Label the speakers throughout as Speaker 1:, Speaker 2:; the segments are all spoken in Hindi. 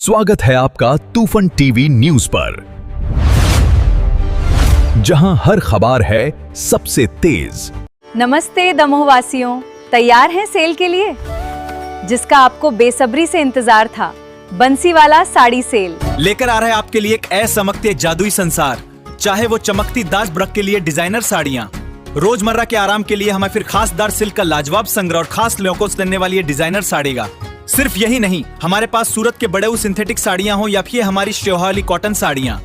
Speaker 1: स्वागत है आपका तूफान टीवी न्यूज पर, जहां हर खबर है सबसे तेज।
Speaker 2: नमस्ते दमोह वासियों, तैयार हैं सेल के लिए जिसका आपको बेसब्री से इंतजार था। बंसीवाला साड़ी सेल
Speaker 3: लेकर आ रहा है आपके लिए एक असमकते जादुई संसार। चाहे वो चमकती दाज ब्रक के लिए डिजाइनर साड़ियाँ, रोजमर्रा के आराम के लिए हमें फिर खासदार सिल्क का लाजवाब संग्रह और खास लोगों को देने वाली डिजाइनर साड़ीगा। सिर्फ यही नहीं, हमारे पास सूरत के बड़े सिंथेटिक साड़ियाँ हो या फिर हमारी श्योहाली कॉटन साड़ियाँ,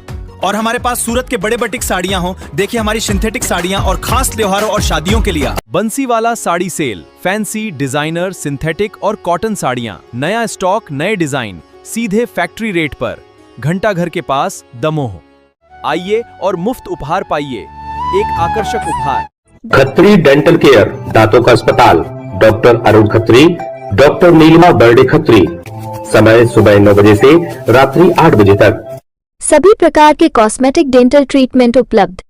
Speaker 3: और हमारे पास सूरत के बड़े बटिक साड़ियाँ हो। देखिए हमारी सिंथेटिक साड़ियाँ और खास त्योहारों और शादियों के लिए।
Speaker 4: Bansiwala sari sale, fancy, designer, synthetic और कॉटन साड़ियाँ, नया स्टॉक, नए डिजाइन, सीधे फैक्ट्री रेट पर, घंटा घर के पास, दमोह। आइए और मुफ्त उपहार पाइए। एक आकर्षक उपहार।
Speaker 5: खत्री डेंटल केयर, दांतों का अस्पताल, डॉक्टर अरुण खत्री, डॉक्टर नीलिमा बर्डे खत्री। समय सुबह 9 बजे से रात्रि 8 बजे तक।
Speaker 6: सभी प्रकार के कॉस्मेटिक डेंटल ट्रीटमेंट उपलब्ध।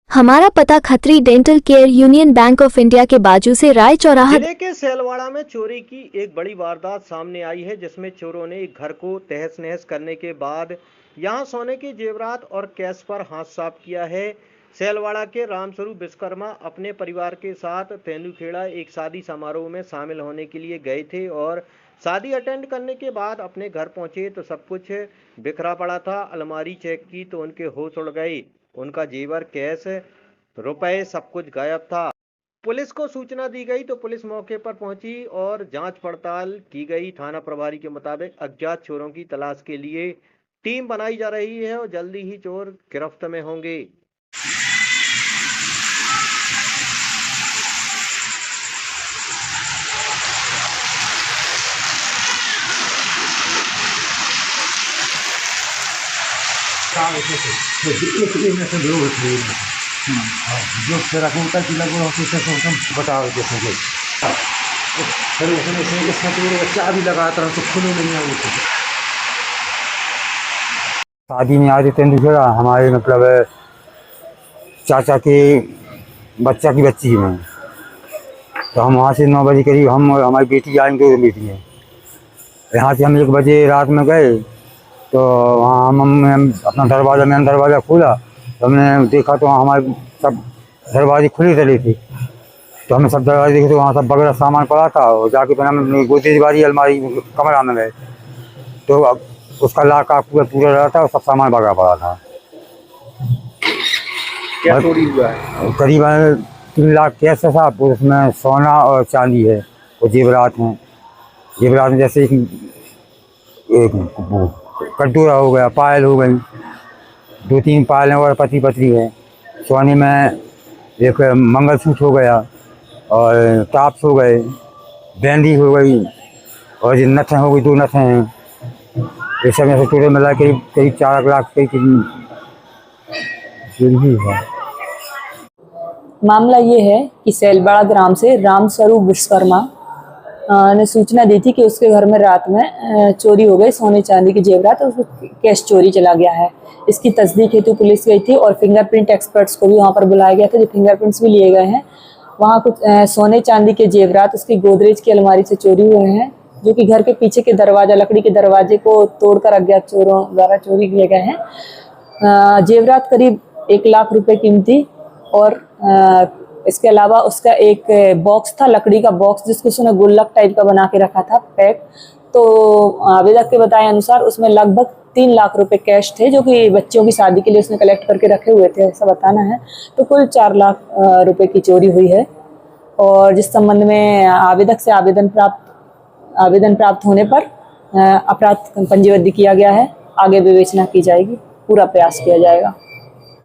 Speaker 6: हमारा पता Khatri dental care, union bank of India के बाजू से, राय चौराहा।
Speaker 7: जिले के सैलवाड़ा में चोरी की एक बड़ी वारदात सामने आई है, जिसमें चोरों ने एक घर को तहस नहस करने के बाद यहां सोने के जेवरात और कैश पर हाथ साफ किया है। सैलवाड़ा के रामस्वरूप विश्वकर्मा अपने परिवार के साथ तेंदुखेड़ा एक शादी समारोह में शामिल होने के लिए गए थे और शादी अटेंड करने के बाद अपने घर पहुंचे तो सब कुछ बिखरा पड़ा था। अलमारी चेक की तो उनके होश उड़ गए। उनका जेवर, कैश, रुपए सब कुछ गायब था। पुलिस को सूचना दी गई तो पुलिस मौके पर पहुंची और जांच पड़ताल की गई। थाना प्रभारी के मुताबिक अज्ञात चोरों की तलाश के लिए टीम बनाई जा रही है और जल्दी ही चोर गिरफ्त में होंगे।
Speaker 8: जो तेरा कुंता की लगभग होती है बताओ देखेंगे। चाबी लगाता रहा तो खुले नहीं आए। शादी में आज तेंदुखेड़ा हमारे मतलब चाचा के बच्चा की बच्ची में, तो हम वहाँ से 9 बजे करीब हम और हमारी बेटी आएंगे, 2 बेटी है। यहाँ से हम 1 बजे रात में गए तो वहाँ हम अपना दरवाज़ा खोला तो हमने देखा तो हमारे सब दरवाजे खुले चले थे। तो हमने सब दरवाजे देखे तो वहाँ सब वगैरह सामान पड़ा था और जाके फिर हम गोदरेज वाली अलमारी कमरा में गए तो उसका लाका पूरा रहा था और सब सामान वगैरह पड़ा था।
Speaker 7: क्या चोरी हुआ है?
Speaker 8: करीबन 3 लाख कैश है साहब, उसमें सोना और चांदी है और जेवरात हैं। जेवरात में जैसे एक कटोरा हो गया, पायल हो गई, 2-3 पायल और पतली पतली है। सोने में एक मंगलसूत्र हो गया और टाप्स हो गए, बैंडी हो गई और नथें हो गई, 2 नथें हैं। ये सब ऐसे टोटल मिला करीब 4 लाख करीब है।
Speaker 9: मामला ये है कि सैलवाड़ा ग्राम से रामस्वरूप विश्वकर्मा ने सूचना दी थी कि उसके घर में रात में चोरी हो गई, सोने चांदी की जेवरात और कैश चोरी चला गया है। इसकी तस्दीक हेतु पुलिस गई थी और फिंगरप्रिंट एक्सपर्ट्स को भी वहां पर बुलाया गया था, जो फिंगरप्रिंट्स भी लिए गए हैं। वहां कुछ सोने चांदी के जेवरात उसकी गोदरेज की अलमारी से चोरी हुए हैं, जो कि घर के पीछे के दरवाजा, लकड़ी के दरवाजे को तोड़कर अज्ञात चोरों द्वारा चोरी किए गए हैं। जेवरात करीब 1 लाख रुपए कीमती और इसके अलावा उसका एक बॉक्स था, लकड़ी का बॉक्स, जिसको उसने गुल्लक टाइप का बना के रखा था पैक। तो आवेदक के बताए अनुसार उसमें लगभग 3 लाख रुपए कैश थे, जो कि बच्चों की शादी के लिए उसने कलेक्ट करके रखे हुए थे, ऐसा बताना है। तो कुल 4 लाख रुपए की चोरी हुई है और जिस संबंध में आवेदक से आवेदन प्राप्त होने पर अपराध पंजीबद्ध किया गया है। आगे विवेचना की जाएगी, पूरा प्रयास किया जाएगा।